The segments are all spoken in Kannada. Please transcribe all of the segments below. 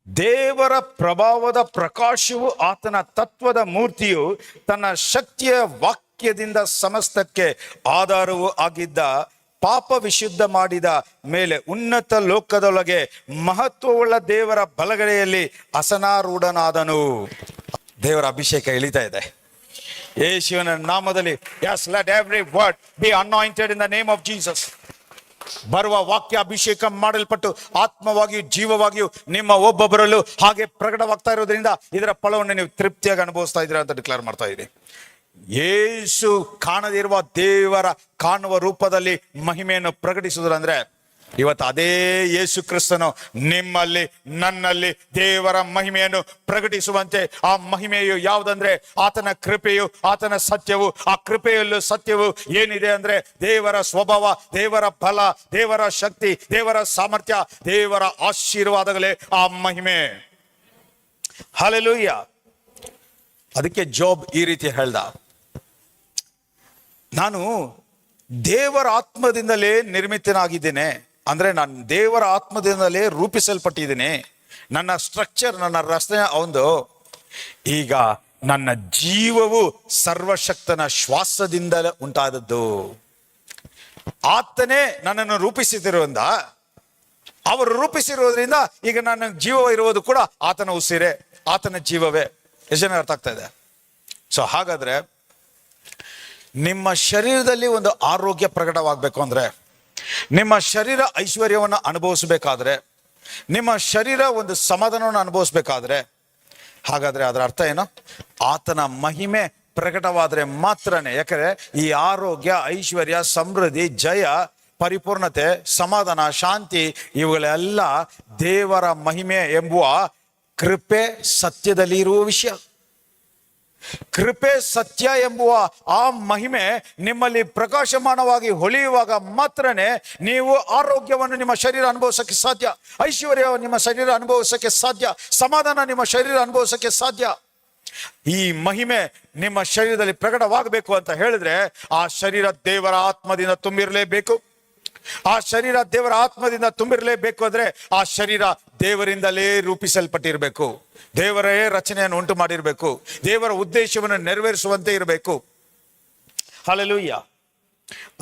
ದೇವರ ಪ್ರಭಾವದ ಪ್ರಕಾಶವು ಆತನ ತತ್ವದ ಮೂರ್ತಿಯು ತನ್ನ ಶಕ್ತಿಯ ವಾಕ್ಯದಿಂದ ಸಮಸ್ತಕ್ಕೆ ಆಧಾರವೂ ಆಗಿದ್ದ ಪಾಪ ವಿಶುದ್ಧ ಮಾಡಿದ ಮೇಲೆ ಉನ್ನತ ಲೋಕದೊಳಗೆ ಮಹತ್ವವುಳ್ಳ ದೇವರ ಬಲಗಡೆಯಲ್ಲಿ ಅಸನಾರೂಢನಾದನು. ದೇವರ ಅಭಿಷೇಕ ಇಳಿತಾ ಇದೆ ಯೇಸುವಿನ ನಾಮದಲ್ಲಿ. Yes, let every word be anointed in the name of Jesus. ಬರುವ ವಾಕ್ಯ ಅಭಿಷೇಕ ಮಾಡಲ್ಪಟ್ಟು ಆತ್ಮವಾಗಿಯೂ ಜೀವವಾಗಿಯೂ ನಿಮ್ಮ ಒಬ್ಬೊಬ್ಬರಲ್ಲೂ ಹಾಗೆ ಪ್ರಕಟವಾಗ್ತಾ ಇರೋದ್ರಿಂದ ಇದರ ಫಲವನ್ನು ನೀವು ತೃಪ್ತಿಯಾಗಿ ಅನುಭವಿಸ್ತಾ ಇದ್ದೀರಾ ಅಂತ ಡಿಕ್ಲೇರ್ ಮಾಡ್ತಾ ಇದ್ದೀನಿ. ಯೇಸು ಕಾಣದಿರುವ ದೇವರ ಕಾಣುವ ರೂಪದಲ್ಲಿ ಮಹಿಮೆಯನ್ನು ಪ್ರಕಟಿಸುವುದಂದ್ರೆ ಇವತ್ತು ಅದೇ ಯೇಸು ಕ್ರಿಸ್ತನು ನಿಮ್ಮಲ್ಲಿ ನನ್ನಲ್ಲಿ ದೇವರ ಮಹಿಮೆಯನ್ನು ಪ್ರಕಟಿಸುವಂತೆ. ಆ ಮಹಿಮೆಯು ಯಾವುದಂದ್ರೆ ಆತನ ಕೃಪೆಯು, ಆತನ ಸತ್ಯವು. ಆ ಕೃಪೆಯಲ್ಲೂ ಸತ್ಯವು ಏನಿದೆ ಅಂದ್ರೆ ದೇವರ ಸ್ವಭಾವ, ದೇವರ ಬಲ, ದೇವರ ಶಕ್ತಿ, ದೇವರ ಸಾಮರ್ಥ್ಯ, ದೇವರ ಆಶೀರ್ವಾದಗಳೇ ಆ ಮಹಿಮೆ. ಹಲ್ಲೆಲೂಯಾ. ಅದಕ್ಕೆ ಜೋಬ್ ಈ ರೀತಿ ಹೇಳ್ದ, ನಾನು ದೇವರ ಆತ್ಮದಿಂದಲೇ ನಿರ್ಮಿತನಾಗಿದ್ದೇನೆ. ಅಂದ್ರೆ ನಾನು ದೇವರ ಆತ್ಮದಿಂದಲೇ ರೂಪಿಸಲ್ಪಟ್ಟಿದ್ದೀನಿ. ನನ್ನ ಸ್ಟ್ರಕ್ಚರ್, ನನ್ನ ರಚನೆ ಒಂದು. ಈಗ ನನ್ನ ಜೀವವು ಸರ್ವಶಕ್ತನ ಶ್ವಾಸದಿಂದಲೇ ಉಂಟಾದದ್ದು. ಆತನೇ ನನ್ನನ್ನು ರೂಪಿಸಿದಿರುವುದರಿಂದ, ಅವರು ರೂಪಿಸಿರುವುದರಿಂದ ಈಗ ನನ್ನ ಜೀವ ಇರುವುದು ಕೂಡ ಆತನ ಉಸಿರೇ, ಆತನ ಜೀವವೇ. ಎಷ್ಟು ಜನ ಅರ್ಥ ಆಗ್ತಾ ಇದೆ? ಸೊ ಹಾಗಾದ್ರೆ ನಿಮ್ಮ ಶರೀರದಲ್ಲಿ ಒಂದು ಆರೋಗ್ಯ ಪ್ರಕಟವಾಗಬೇಕು ಅಂದ್ರೆ, ನಿಮ್ಮ ಶರೀರ ಐಶ್ವರ್ಯವನ್ನು ಅನುಭವಿಸಬೇಕಾದ್ರೆ, ನಿಮ್ಮ ಶರೀರ ಒಂದು ಸಮಾಧಾನವನ್ನು ಅನುಭವಿಸ್ಬೇಕಾದ್ರೆ, ಹಾಗಾದ್ರೆ ಅದರ ಅರ್ಥ ಏನು? ಆತನ ಮಹಿಮೆ ಪ್ರಕಟವಾದ್ರೆ ಮಾತ್ರನೇ. ಯಾಕಂದ್ರೆ ಈ ಆರೋಗ್ಯ, ಐಶ್ವರ್ಯ, ಸಮೃದ್ಧಿ, ಜಯ, ಪರಿಪೂರ್ಣತೆ, ಸಮಾಧಾನ, ಶಾಂತಿ ಇವುಗಳೆಲ್ಲ ದೇವರ ಮಹಿಮೆ ಎಂಬುವ ಕೃಪೆ ಸತ್ಯದಲ್ಲಿ ಇರುವ ವಿಷಯ. ಕೃಪೆ ಸತ್ಯ ಎಂಬುವ ಆ ಮಹಿಮೆ ನಿಮ್ಮಲ್ಲಿ ಪ್ರಕಾಶಮಾನವಾಗಿ ಹೊಳೆಯುವಾಗ ಮಾತ್ರನೇ ನೀವು ಆರೋಗ್ಯವನ್ನು ನಿಮ್ಮ ಶರೀರ ಅನುಭವಿಸಕ್ಕೆ ಸಾಧ್ಯ, ಐಶ್ವರ್ಯ ನಿಮ್ಮ ಶರೀರ ಅನುಭವಿಸಕ್ಕೆ ಸಾಧ್ಯ, ಸಮಾಧಾನ ನಿಮ್ಮ ಶರೀರ ಅನುಭವಿಸಕ್ಕೆ ಸಾಧ್ಯ. ಈ ಮಹಿಮೆ ನಿಮ್ಮ ಶರೀರದಲ್ಲಿ ಪ್ರಕಟವಾಗಬೇಕು ಅಂತ ಹೇಳಿದ್ರೆ ಆ ಶರೀರ ದೇವರ ಆತ್ಮದಿಂದ ತುಂಬಿರಲೇಬೇಕು. ಆ ಶರೀರ ದೇವರ ಆತ್ಮದಿಂದ ತುಂಬಿರಲೇಬೇಕು ಅಂದ್ರೆ ಆ ಶರೀರ ದೇವರಿಂದಲೇ ರೂಪಿಸಲ್ಪಟ್ಟಿರಬೇಕು, ದೇವರೇ ರಚನೆಯನ್ನು ಉಂಟು ಮಾಡಿರಬೇಕು, ದೇವರ ಉದ್ದೇಶವನ್ನು ನೆರವೇರಿಸುವಂತೆ ಇರಬೇಕು. ಹಲ್ಲೆಲೂಯಾ.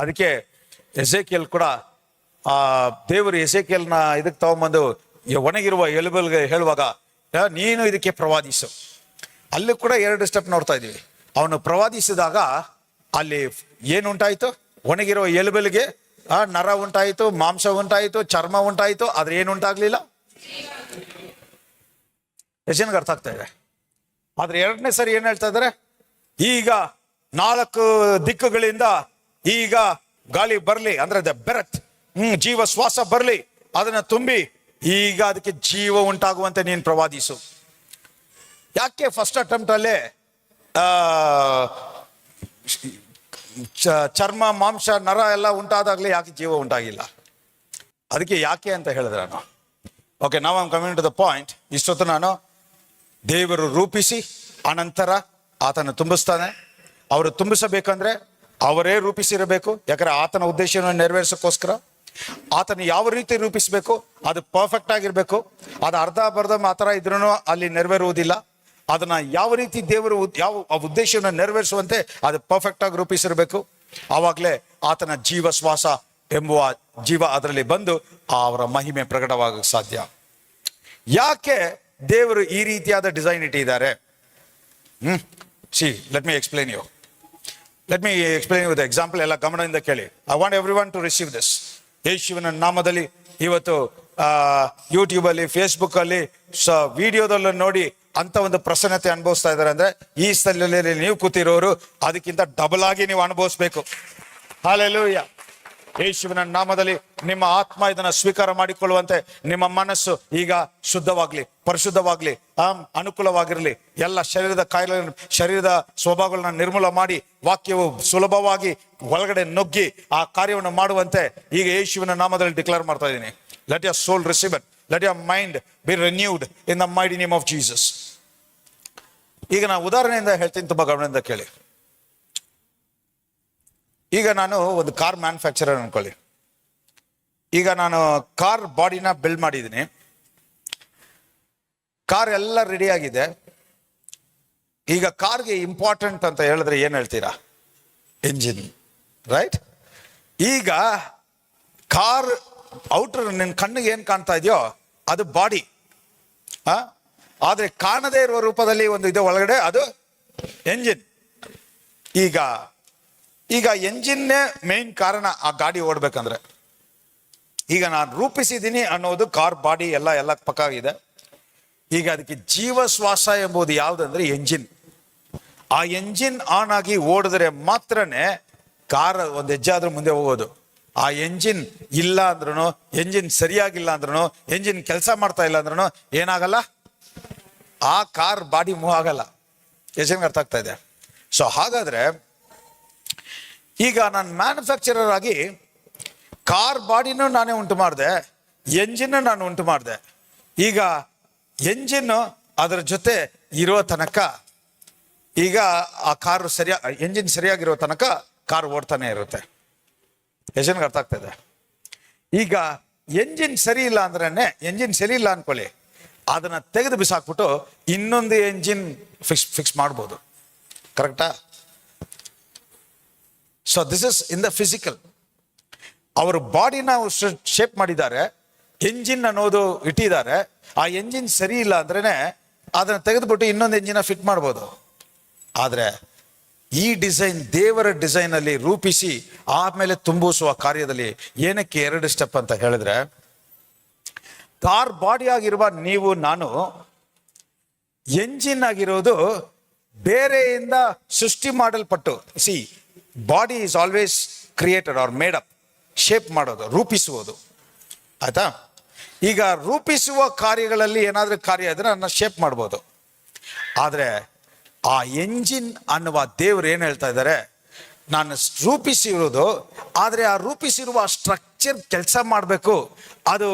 ಅದಕ್ಕೆ ಎಸೇಕಿಯಲ್ ಕೂಡ ಆ ದೇವರು ಎಸೇಕಿಯಲ್ನ ಇದಕ್ಕೆ ತಗೊಂಬಂದು ಒಣಗಿರುವ ಎಲುಬುಗಳಿಗೆ ಹೇಳುವಾಗ, ನೀನು ಇದಕ್ಕೆ ಪ್ರವಾದಿಸು. ಅಲ್ಲಿ ಕೂಡ 2 ಸ್ಟೆಪ್ ನೋಡ್ತಾ ಇದೀವಿ. ಅವನು ಪ್ರವಾದಿಸಿದಾಗ ಅಲ್ಲಿ ಏನುಂಟಾಯ್ತು? ಒಣಗಿರುವ ಎಲುಬುಗಳಿಗೆ ನರ ಉಂಟಾಯಿತು, ಮಾಂಸ ಉಂಟಾಯಿತು, ಚರ್ಮ ಉಂಟಾಯಿತು, ಆದ್ರೆ ಏನು ಉಂಟಾಗ್ಲಿಲ್ಲ. ಎಷ್ಟು ಜನಕ್ಕೆ ಅರ್ಥ ಆಗ್ತಾ ಇದೆ? ಆದ್ರೆ 2ನೇ ಸರಿ ಏನ್ ಹೇಳ್ತಾ ಇದಾರೆ? ಈಗ 4 ದಿಕ್ಕುಗಳಿಂದ ಈಗ ಗಾಳಿ ಬರ್ಲಿ, ಅಂದ್ರೆ ಬೆರತ್, ಜೀವ ಶ್ವಾಸ ಬರ್ಲಿ, ಅದನ್ನ ತುಂಬಿ ಈಗ ಅದಕ್ಕೆ ಜೀವ ಉಂಟಾಗುವಂತೆ ನೀನ್ ಪ್ರವಾದಿಸು. ಯಾಕೆ ಫಸ್ಟ್ ಅಟೆಂಪ್ಟ್ ಅಲ್ಲೇ ಚರ್ಮ, ಮಾಂಸ, ನರ ಎಲ್ಲ ಉಂಟಾದಾಗ್ಲೇ ಯಾಕೆ ಜೀವ ಉಂಟಾಗಿಲ್ಲ? ಅದಕ್ಕೆ ಯಾಕೆ ಅಂತ ಹೇಳಿದ್ರೆ ನಾನು ಓಕೆ, ನಾವು I am coming to the point. ಇಷ್ಟೊತ್ತು ನಾನು ದೇವರು ರೂಪಿಸಿ ಅನಂತರ ಆತನ ತುಂಬಿಸ್ತಾನೆ. ಅವರು ತುಂಬಿಸಬೇಕಂದ್ರೆ ಅವರೇ ರೂಪಿಸಿರಬೇಕು. ಯಾಕಂದ್ರೆ ಆತನ ಉದ್ದೇಶವನ್ನು ನೆರವೇರಿಸೋಕ್ಕೋಸ್ಕರ ಆತನ ಯಾವ ರೀತಿ ರೂಪಿಸಬೇಕು ಅದು ಪರ್ಫೆಕ್ಟ್ ಆಗಿರ್ಬೇಕು. ಅದು ಅರ್ಧ ಬರ್ಧ ಮಾತ್ರ ಇದ್ರೂ ಅಲ್ಲಿ ನೆರವೇರುವುದಿಲ್ಲ. ಅದನ್ನ ಯಾವ ರೀತಿ ದೇವರು ಯಾವ ಉದ್ದೇಶವನ್ನು ನೆರವೇರಿಸುವಂತೆ ಅದು ಪರ್ಫೆಕ್ಟ್ ಆಗಿ ರೂಪಿಸಿರ್ಬೇಕು. ಆವಾಗಲೇ ಆತನ ಜೀವ ಶ್ವಾಸ ಎಂಬುವ ಜೀವ ಅದರಲ್ಲಿ ಬಂದು ಅವರ ಮಹಿಮೆ ಪ್ರಕಟವಾಗಕ್ಕೆ ಸಾಧ್ಯ. ಯಾಕೆ ದೇವರು ಈ ರೀತಿಯಾದ ಡಿಸೈನ್ ಇಟ್ಟಿದ್ದಾರೆ? Let me explain you with example. ಎಲ್ಲ ಗಮನದಿಂದ ಕೇಳಿ. I want everyone to receive this. ಯೇಸುವಿನ ನಾಮದಲ್ಲಿ ಇವತ್ತು ಯೂಟ್ಯೂಬ್ ಅಲ್ಲಿ, ಫೇಸ್ಬುಕ್ ಅಲ್ಲಿ, ವಿಡಿಯೋದಲ್ಲೂ ನೋಡಿ ಅಂತ ಒಂದು ಪ್ರಸನ್ನತೆ ಅನುಭವಿಸ್ತಾ ಇದ್ದಾರೆ ಅಂದ್ರೆ ಈ ಸ್ಥಳದಲ್ಲಿ ನೀವು ಕೂತಿರೋರು ಅದಕ್ಕಿಂತ ಡಬಲ್ ಆಗಿ ನೀವು ಅನುಭವಿಸ್ಬೇಕು. ಹಲ್ಲೆಲೂಯಾ. ಯೇಸುವಿನ ನಾಮದಲ್ಲಿ ನಿಮ್ಮ ಆತ್ಮ ಇದನ್ನ ಸ್ವೀಕಾರ ಮಾಡಿಕೊಳ್ಳುವಂತೆ ನಿಮ್ಮ ಮನಸ್ಸು ಈಗ ಶುದ್ಧವಾಗ್ಲಿ, ಪರಿಶುದ್ಧವಾಗ್ಲಿ, ಅನುಕೂಲವಾಗಿರ್ಲಿ. ಎಲ್ಲ ಶರೀರದ ಕಾಯಿಲೆ, ಶರೀರದ ಸ್ವಭಾವಗಳನ್ನ ನಿರ್ಮೂಲ ಮಾಡಿ ವಾಕ್ಯವು ಸುಲಭವಾಗಿ ಒಳಗಡೆ ನುಗ್ಗಿ ಆ ಕಾರ್ಯವನ್ನು ಮಾಡುವಂತೆ ಈಗ ಯೇಸುವಿನ ನಾಮದಲ್ಲಿ ಡಿಕ್ಲೇರ್ ಮಾಡ್ತಾ ಇದ್ದೀನಿ. Let your soul receive it. Let your mind be renewed in the mighty name of Jesus. ಈಗ ನಾನು ಉದಾಹರಣೆಯಿಂದ ಹೇಳ್ತೀನಿ, ತುಂಬಾ ಗಮನದಿಂದ ಕೇಳಿ. ಈಗ ನಾನು ಒಂದು ಕಾರ್ ಮ್ಯಾನುಫ್ಯಾಕ್ಚರರ್ ಅನ್ಕೊಳ್ಳಿ. ಈಗ ನಾನು ಕಾರ್ ಬಾಡಿನ ಬಿಲ್ಡ್ ಮಾಡಿದ್ದೀನಿ. ಕಾರ್ ಎಲ್ಲ ರೆಡಿ ಆಗಿದೆ. ಈಗ ಕಾರ್ಗೆ ಇಂಪಾರ್ಟೆಂಟ್ ಅಂತ ಹೇಳಿದ್ರೆ ಏನ್ ಹೇಳ್ತೀರಾ? Engine, right? ಈಗ ಕಾರ್ ಔಟರ್ ನಿನ್ ಕಣ್ಣಿಗೆ ಏನ್ ಕಾಣ್ತಾ ಇದೆಯೋ ಅದು ಬಾಡಿ. ಆದ್ರೆ ಕಾಣದೇ ಇರುವ ರೂಪದಲ್ಲಿ ಒಂದು ಇದೆ ಒಳಗಡೆ, ಅದು ಎಂಜಿನ್. ಈಗ ಎಂಜಿನ್ನೇ ಮೇನ್ ಕಾರಣ ಆ ಗಾಡಿ ಓಡ್ಬೇಕಂದ್ರೆ. ಈಗ ನಾನು ರೂಪಿಸಿದ್ದೀನಿ ಅನ್ನೋದು ಕಾರ್ ಬಾಡಿ ಎಲ್ಲ ಪಕ್ಕ ಇದೆ. ಈಗ ಅದಕ್ಕೆ ಜೀವ ಶ್ವಾಸ ಎಂಬುದು ಯಾವುದಂದ್ರೆ ಎಂಜಿನ್. ಆ ಎಂಜಿನ್ ಆನ್ ಆಗಿ ಓಡಿದ್ರೆ ಮಾತ್ರನೇ ಕಾರ್ ಒಂದು ಹೆಜ್ಜೆ ಆದ್ರೂ ಮುಂದೆ ಹೋಗೋದು. ಆ ಎಂಜಿನ್ ಇಲ್ಲ ಅಂದ್ರೂ, ಎಂಜಿನ್ ಸರಿಯಾಗಿಲ್ಲ ಅಂದ್ರೂ, ಎಂಜಿನ್ ಕೆಲಸ ಮಾಡ್ತಾ ಇಲ್ಲ ಅಂದ್ರೂ ಏನಾಗಲ್ಲ, ಆ ಕಾರ್ ಬಾಡಿ ಮೂವ್ ಆಗಲ್ಲ. ಎಷ್ಟು ಅರ್ಥ ಆಗ್ತಾ ಇದೆ? ಸೊ ಹಾಗಾದ್ರೆ ಈಗ ನಾನು ಮ್ಯಾನುಫ್ಯಾಕ್ಚರರ್ ಆಗಿ ಕಾರ್ ಬಾಡಿನೂ ನಾನೇ ಉಂಟು ಮಾಡಿದೆ, ಎಂಜಿನ್ ನಾನು ಉಂಟು ಮಾಡಿದೆ. ಈಗ ಎಂಜಿನ್ ಅದರ ಜೊತೆ ಇರೋ ತನಕ, ಈಗ ಆ ಕಾರು ಎಂಜಿನ್ ಸರಿಯಾಗಿರೋ ತನಕ ಕಾರ್ ಓಡ್ತಾನೆ ಇರುತ್ತೆ. ಎಷ್ಟು ಅರ್ಥ ಆಗ್ತದೆ? ಈಗ ಎಂಜಿನ್ ಸರಿ ಇಲ್ಲ ಅಂದ್ರೇನೆ, ಎಂಜಿನ್ ಸರಿ ಇಲ್ಲ ಅನ್ಕೊಳ್ಳಿ, ಅದನ್ನ ತೆಗೆದು ಬಿಸಾಕ್ಬಿಟ್ಟು ಇನ್ನೊಂದು ಎಂಜಿನ್ ಫಿಕ್ಸ್ ಮಾಡ್ಬೋದು. ಕರೆಕ್ಟಾ? So this is in the physical. ಅವರು ಬಾಡಿನ ಶೇಪ್ ಮಾಡಿದ್ದಾರೆ, ಎಂಜಿನ್ ಅನ್ನೋದು ಇಟ್ಟಿದ್ದಾರೆ. ಆ ಎಂಜಿನ್ ಸರಿ ಇಲ್ಲ ಅಂದ್ರೇನೆ ಅದನ್ನ ತೆಗೆದುಬಿಟ್ಟು ಇನ್ನೊಂದು ಎಂಜಿನ್ ಫಿಟ್ ಮಾಡ್ಬೋದು. ಆದ್ರೆ ಈ ಡಿಸೈನ್, ದೇವರ ಡಿಸೈನ್ ಅಲ್ಲಿ ರೂಪಿಸಿ ಆಮೇಲೆ ತುಂಬಿಸುವ ಕಾರ್ಯದಲ್ಲಿ ಏನಕ್ಕೆ 2 ಸ್ಟೆಪ್ ಅಂತ ಹೇಳಿದ್ರೆ, ಕಾರ್ ಬಾಡಿ ಆಗಿರುವ ನೀವು ನಾನು, ಎಂಜಿನ್ ಆಗಿರೋದು ಬೇರೆಯಿಂದ ಸೃಷ್ಟಿ ಮಾಡಲ್ಪಟ್ಟು. See, body is always created or made up, shape ಮಾಡೋದು, ರೂಪಿಸುವುದು. ಆಯ್ತಾ? ಈಗ ರೂಪಿಸುವ ಕಾರ್ಯಗಳಲ್ಲಿ ಏನಾದ್ರೂ ಕಾರ್ಯ ಇದ್ರೆ ನನ್ನ ಶೇಪ್ ಮಾಡ್ಬೋದು. ಆದ್ರೆ ಆ ಎಂಜಿನ್ ಅನ್ನುವ ದೇವರು ಏನ್ ಹೇಳ್ತಾ ಇದ್ದಾರೆ, ನಾನು ರೂಪಿಸಿರೋದು, ಆದ್ರೆ ಆ ರೂಪಿಸಿರುವ ಸ್ಟ್ರಕ್ಚರ್ ಕೆಲಸ ಮಾಡಬೇಕು. ಅದು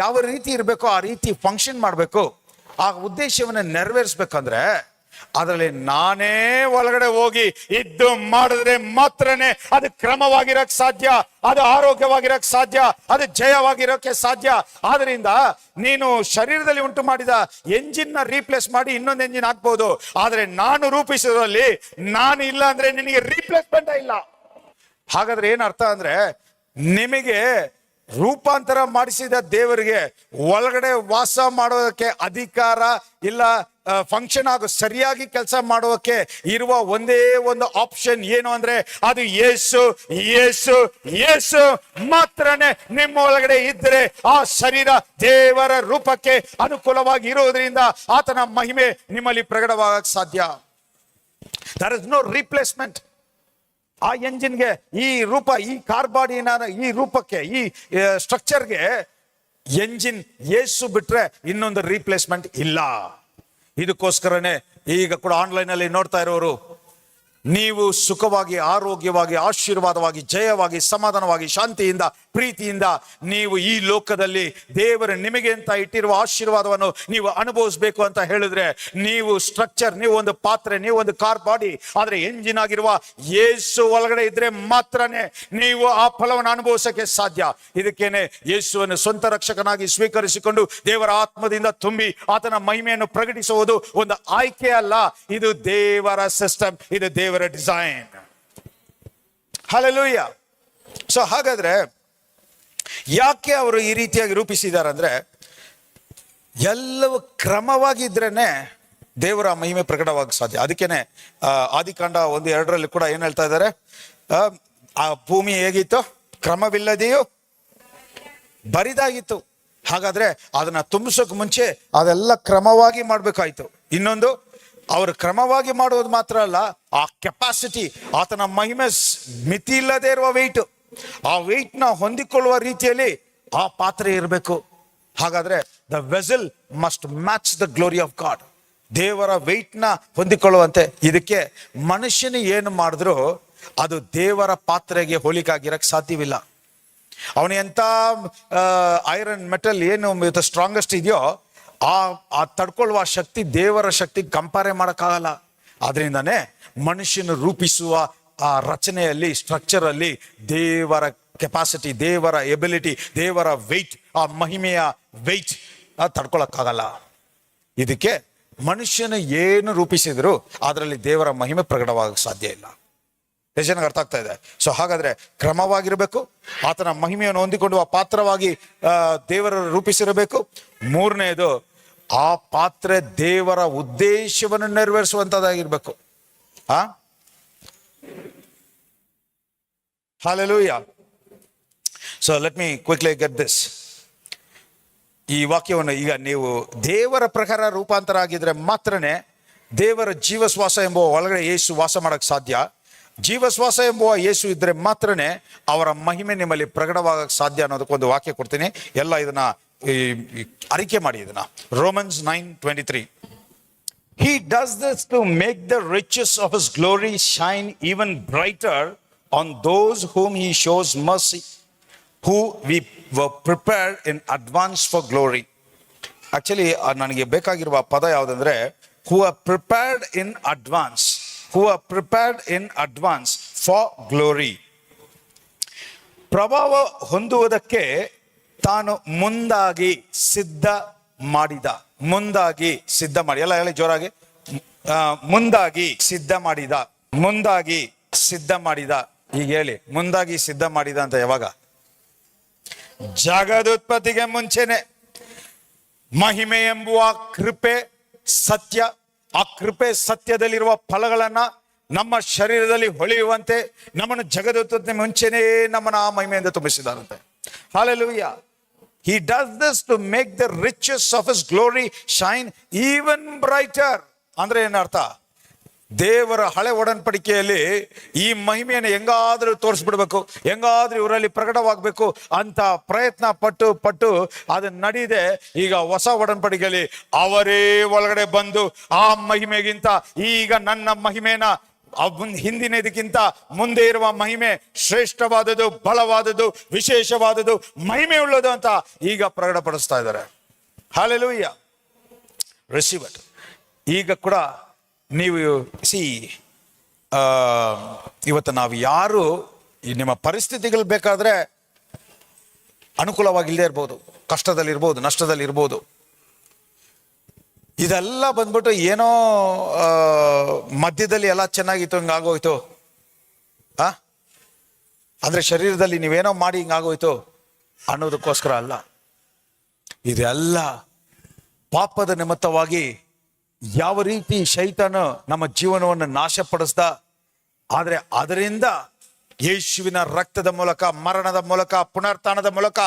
ಯಾವ ರೀತಿ ಇರಬೇಕೋ ಆ ರೀತಿ ಫಂಕ್ಷನ್ ಮಾಡಬೇಕು. ಆ ಉದ್ದೇಶವನ್ನು ನೆರವೇರಿಸ್ಬೇಕಂದ್ರೆ ಅದರಲ್ಲಿ ನಾನೇ ಒಳಗಡೆ ಹೋಗಿ ಇದ್ದು ಮಾಡಿದ್ರೆ ಮಾತ್ರನೇ ಅದು ಕ್ರಮವಾಗಿರಕ್ ಸಾಧ್ಯ, ಅದು ಆರೋಗ್ಯವಾಗಿರಕ್ ಸಾಧ್ಯ, ಅದು ಜಯವಾಗಿರೋಕೆ ಸಾಧ್ಯ. ಆದ್ರಿಂದ ನೀನು ಶರೀರದಲ್ಲಿ ಉಂಟು ಮಾಡಿದ ಎಂಜಿನ್ ನ ರೀಪ್ಲೇಸ್ ಮಾಡಿ ಇನ್ನೊಂದು ಎಂಜಿನ್ ಹಾಕ್ಬಹುದು. ಆದ್ರೆ ನಾನು ರೂಪಿಸೋದ್ರಲ್ಲಿ ನಾನು ಇಲ್ಲ ಅಂದ್ರೆ ನಿನಗೆ ರೀಪ್ಲೇಸ್ಮೆಂಟ್ ಇಲ್ಲ. ಹಾಗಾದ್ರೆ ಏನ್ ಅರ್ಥ ಅಂದ್ರೆ, ನಿಮಗೆ ರೂಪಾಂತರ ಮಾಡಿಸಿದ ದೇವರಿಗೆ ಒಳಗಡೆ ವಾಸ ಮಾಡೋದಕ್ಕೆ ಅಧಿಕಾರ ಇಲ್ಲ, ಫಂಕ್ಷನ್ ಆಗೋ ಸರಿಯಾಗಿ ಕೆಲಸ ಮಾಡೋಕೆ ಇರುವ ಒಂದೇ ಒಂದು ಆಪ್ಷನ್ ಏನು ಅಂದ್ರೆ ಅದು ಯೇಸು. ಯೇಸು ಯೇಸು ಮಾತ್ರನೇ ನಿಮ್ಮ ಒಳಗಡೆ ಇದ್ದರೆ ಆ ಶರೀರ ದೇವರ ರೂಪಕ್ಕೆ ಅನುಕೂಲವಾಗಿ ಇರುವುದರಿಂದ ಆತನ ಮಹಿಮೆ ನಿಮ್ಮಲ್ಲಿ ಪ್ರಕಟವಾಗಕ್ಕೆ ಸಾಧ್ಯ. There is no replacement. ಆ ಎಂಜಿನ್ಗೆ, ಈ ರೂಪ, ಈ ಕಾರ್ ಬಾಡಿನ ಈ ರೂಪಕ್ಕೆ, ಈ ಸ್ಟ್ರಕ್ಚರ್ಗೆ ಎಂಜಿನ್ ಯೇಸು ಬಿಟ್ರೆ ಇನ್ನೊಂದು ರೀಪ್ಲೇಸ್ಮೆಂಟ್ ಇಲ್ಲ. ಇದಕ್ಕೋಸ್ಕರನೇ ಈಗ ಕೂಡ ಆನ್ಲೈನ್ ಅಲ್ಲಿ ನೋಡ್ತಾ ಇರೋರು, ನೀವು ಸುಖವಾಗಿ, ಆರೋಗ್ಯವಾಗಿ, ಆಶೀರ್ವಾದವಾಗಿ, ಜಯವಾಗಿ, ಸಮಾಧಾನವಾಗಿ, ಶಾಂತಿಯಿಂದ, ಪ್ರೀತಿಯಿಂದ ನೀವು ಈ ಲೋಕದಲ್ಲಿ ದೇವರ ನಿಮಗೆ ಅಂತ ಇಟ್ಟಿರುವ ಆಶೀರ್ವಾದವನ್ನು ನೀವು ಅನುಭವಿಸಬೇಕು ಅಂತ ಹೇಳಿದ್ರೆ, ನೀವು ಸ್ಟ್ರಕ್ಚರ್, ನೀವು ಒಂದು ಪಾತ್ರೆ, ನೀವು ಒಂದು ಕಾರ್ ಬಾಡಿ, ಆದ್ರೆ ಎಂಜಿನ್ ಆಗಿರುವ ಯೇಸು ಒಳಗಡೆ ಇದ್ರೆ ಮಾತ್ರನೇ ನೀವು ಆ ಫಲವನ್ನು ಅನುಭವಿಸಕ್ಕೆ ಸಾಧ್ಯ. ಇದಕ್ಕೇನೆ ಯೇಸುವನ್ನು ಸ್ವಂತ ರಕ್ಷಕನಾಗಿ ಸ್ವೀಕರಿಸಿಕೊಂಡು ದೇವರ ಆತ್ಮದಿಂದ ತುಂಬಿ ಆತನ ಮಹಿಮೆಯನ್ನು ಪ್ರಕಟಿಸುವುದು ಒಂದು ಆಯ್ಕೆ ಅಲ್ಲ, ಇದು ದೇವರ ಸಿಸ್ಟಮ್, ಇದು ದೇವರ ಡಿಸೈನ್. ಹಲ್ಲೆಲೂಯಾ. ಸೊ ಹಾಗಾದ್ರೆ ಯಾಕೆ ಅವರು ಈ ರೀತಿಯಾಗಿ ರೂಪಿಸಿದ್ದಾರೆ ಅಂದ್ರೆ, ಎಲ್ಲವೂ ಕ್ರಮವಾಗಿದ್ರೇನೆ ದೇವರ ಮಹಿಮೆ ಪ್ರಕಟವಾಗ ಸಾಧ್ಯ. ಅದಕ್ಕೇನೆ ಆದಿಕಾಂಡ 1:2 ಕೂಡ ಏನ್ ಹೇಳ್ತಾ ಇದ್ದಾರೆ, ಆ ಭೂಮಿ ಹೇಗಿತ್ತು, ಕ್ರಮವಿಲ್ಲದೆಯೂ ಬರಿದಾಗಿತ್ತು. ಹಾಗಾದ್ರೆ ಅದನ್ನ ತುಂಬಿಸೋಕ್ ಮುಂಚೆ ಅದೆಲ್ಲ ಕ್ರಮವಾಗಿ ಮಾಡ್ಬೇಕಾಯ್ತು. ಇನ್ನೊಂದು, ಅವರು ಕ್ರಮವಾಗಿ ಮಾಡುವುದು ಮಾತ್ರ ಅಲ್ಲ, ಆ ಕೆಪಾಸಿಟಿ, ಆತನ ಮಹಿಮೆ ಮಿತಿ ಇಲ್ಲದೆ ಇರುವ ವೆಯ್ಟ್, ಆ ವೆಯ್ಟ್ ನ ಹೊಂದಿಕೊಳ್ಳುವ ರೀತಿಯಲ್ಲಿ ಆ ಪಾತ್ರೆ ಇರಬೇಕು. ಹಾಗಾದ್ರೆ the vessel must match the glory of God. ದೇವರ ವೆಯ್ಟ್ ನ ಹೊಂದಿಕೊಳ್ಳುವಂತೆ. ಇದಕ್ಕೆ ಮನುಷ್ಯನು ಏನು ಮಾಡಿದ್ರು ಅದು ದೇವರ ಪಾತ್ರೆಗೆ ಹೋಲಿಕಾಗಿರಕ್ ಸಾಧ್ಯವಿಲ್ಲ. ಅವನು ಎಂತ ಐರನ್ ಮೆಟಲ್ ಏನು ಸ್ಟ್ರಾಂಗೆಸ್ಟ್ ಇದೆಯೋ ಆ ತಡ್ಕೊಳ್ಳುವ ಶಕ್ತಿ ದೇವರ ಶಕ್ತಿ ಕಂಪೇರ್ ಮಾಡಕ್ಕಾಗಲ್ಲ. ಆದ್ರಿಂದಾನೇ ಮನುಷ್ಯನು ರೂಪಿಸುವ ಆ ರಚನೆಯಲ್ಲಿ, ಸ್ಟ್ರಕ್ಚರ್ ಅಲ್ಲಿ ದೇವರ ಕೆಪಾಸಿಟಿ, ದೇವರ ಎಬಿಲಿಟಿ, ದೇವರ ವೆಯ್ಟ್, ಆ ಮಹಿಮೆಯ ವೆಯ್ಟ್ ತಡ್ಕೊಳಕ್ಕಾಗಲ್ಲ. ಇದಕ್ಕೆ ಮನುಷ್ಯನು ಏನು ರೂಪಿಸಿದ್ರು ಅದರಲ್ಲಿ ದೇವರ ಮಹಿಮೆ ಪ್ರಕಟವಾಗಕ್ಕೆ ಸಾಧ್ಯ ಇಲ್ಲ. ಎಷ್ಟು ಜನಕ್ಕೆ ಅರ್ಥ ಆಗ್ತಾ ಇದೆ? ಸೊ ಹಾಗಾದ್ರೆ ಕ್ರಮವಾಗಿರ್ಬೇಕು, ಆತನ ಮಹಿಮೆಯನ್ನು ಹೊಂದಿಕೊಂಡು ಆ ಪಾತ್ರವಾಗಿ ದೇವರ ರೂಪಿಸಿರಬೇಕು. ಮೂರನೇದು, ಆ ಪಾತ್ರೆ ದೇವರ ಉದ್ದೇಶವನ್ನು ನೆರವೇರಿಸುವಂತದ್ದಾಗಿರ್ಬೇಕು. Hallelujah. So let me quickly get this. ಈ ವಾಕ್ಯವನ್ನು ಈಗ ನೀವು ದೇವರ ಪ್ರಕಾರ ರೂಪಾಂತರ ಆಗಿದ್ರೆ ಮಾತ್ರನೇ ದೇವರ ಜೀವಶ್ವಾಸ ಎಂಬುವ ಒಳಗಡೆ ಯೇಸು ವಾಸ ಮಾಡಕ್ ಸಾಧ್ಯ. ಜೀವಶ್ವಾಸ ಎಂಬುವ ಯೇಸು ಇದ್ರೆ ಮಾತ್ರನೇ ಅವರ ಮಹಿಮೆ ನಿಮ್ಮಲ್ಲಿ ಪ್ರಕಟವಾಗಕ್ಕೆ ಸಾಧ್ಯ ಅನ್ನೋದಕ್ಕೊಂದು ವಾಕ್ಯ ಕೊಡ್ತೀನಿ. ಎಲ್ಲ ಇದನ್ನ ಅರಿಕೆ ಮಾಡಿ. ಇದನ್ನ Romans 9:23. He does this to make the riches of his glory shine even brighter on those whom he shows mercy, who we were prepared in advance for glory. Actually ನನಗೆ ಬೇಕಾಗಿರುವ ಪದ ಯಾವುದಂದ್ರೆ who are prepared in advance, who are prepared in advance for glory. ಪ್ರಭಾವ ಹೊಂದುವುದಕ್ಕೆ ತಾನು ಮುಂದಾಗಿ ಸಿದ್ಧ ಮಾಡಿದ. ಮುಂದಾಗಿ ಸಿದ್ಧ ಮಾಡಿ, ಎಲ್ಲ ಹೇಳಿ ಜೋರಾಗಿ. ಮುಂದಾಗಿ ಸಿದ್ಧ ಮಾಡಿದ, ಮುಂದಾಗಿ ಸಿದ್ಧ ಮಾಡಿದ. ಈಗ ಹೇಳಿ, ಮುಂದಾಗಿ ಸಿದ್ಧ ಮಾಡಿದ ಅಂತ ಯಾವಾಗ? ಜಗದುತ್ಪತ್ತಿಗೆ ಮುಂಚೆನೆ. ಮಹಿಮೆ ಎಂಬುವ ಕೃಪೆ ಸತ್ಯ, ಆ ಕೃಪೆ ಸತ್ಯದಲ್ಲಿರುವ ಫಲಗಳನ್ನ ನಮ್ಮ ಶರೀರದಲ್ಲಿ ಹೊಳೆಯುವಂತೆ ನಮ್ಮನ್ನು ಜಗದುತ್ಪತ್ತಿಗೆ ಮುಂಚೆನೇ ನಮ್ಮನ್ನ ಆ ಮಹಿಮೆಯಿಂದ ತುಂಬಿಸಿದಾರಂತೆ. Hallelujah. He does this to make the riches of his glory shine even brighter. ಅಂದ್ರೆ ಏನರ್ಥ? ದೇವರ ಹಳೆ ಒಡன்பಡಿಕೆಯಲ್ಲಿ ಈ ಮಹಿಮೆಯನ್ನು ಹೆಂಗಾದ್ರೂ ತೋರಿಸ್ಬಿಡ್ಬೇಕು, ಹೆಂಗಾದ್ರೂ ಇವರಲ್ಲಿ ಪ್ರಕಟವಾಗಬೇಕು ಅಂತ ಪ್ರಯತ್ನ ಪಟ್ಟು ಪಟ್ಟು ಅದನ್ನ ನಡೀದೆ. ಈಗ ಹೊಸ ಒಡன்பಡಿಕೆಯಲ್ಲಿ ಅವರೇ ಒಳಗಡೆ ಬಂದು ಆ ಮಹಿಮೆಗಿಂತ ಈಗ ನನ್ನ ಮಹಿಮೆನ ಹಿಂದಿನ ಇದಕ್ಕಿಂತ ಮುಂದೆ ಇರುವ ಮಹಿಮೆ ಶ್ರೇಷ್ಠವಾದದ್ದು, ಬಲವಾದದ್ದು, ವಿಶೇಷವಾದದ್ದು, ಮಹಿಮೆ ಉಳ್ಳದು ಅಂತ ಈಗ ಪ್ರಕಟಪಡಿಸ್ತಾ ಇದ್ದಾರೆ. Hallelujah. Receive it. ಈಗ ಕೂಡ ನೀವು ಇವತ್ತು ನಾವು ಯಾರು ನಿಮ್ಮ ಪರಿಸ್ಥಿತಿಗಳು ಬೇಕಾದ್ರೆ ಅನುಕೂಲವಾಗಿಲ್ಲದೆ ಇರ್ಬೋದು, ಕಷ್ಟದಲ್ಲಿರ್ಬೋದು, ನಷ್ಟದಲ್ಲಿರ್ಬೋದು. ಇದೆಲ್ಲ ಬಂದ್ಬಿಟ್ಟು ಏನೋ ಮಧ್ಯದಲ್ಲಿ ಎಲ್ಲ ಚೆನ್ನಾಗಿತ್ತು, ಹಿಂಗಾಗೋಯ್ತು. ಅಂದ್ರೆ ಶರೀರದಲ್ಲಿ ನೀವೇನೋ ಮಾಡಿ ಹಿಂಗಾಗೋಯ್ತು ಅನ್ನೋದಕ್ಕೋಸ್ಕರ ಅಲ್ಲ. ಇದೆಲ್ಲ ಪಾಪದ ನಿಮಿತ್ತವಾಗಿ ಯಾವ ರೀತಿ ಶೈತಾನ ನಮ್ಮ ಜೀವನವನ್ನು ನಾಶಪಡಿಸ್ದ, ಆದ್ರೆ ಅದರಿಂದ ಯೇಸುವಿನ ರಕ್ತದ ಮೂಲಕ, ಮರಣದ ಮೂಲಕ, ಪುನರುತ್ಥಾನದ ಮೂಲಕ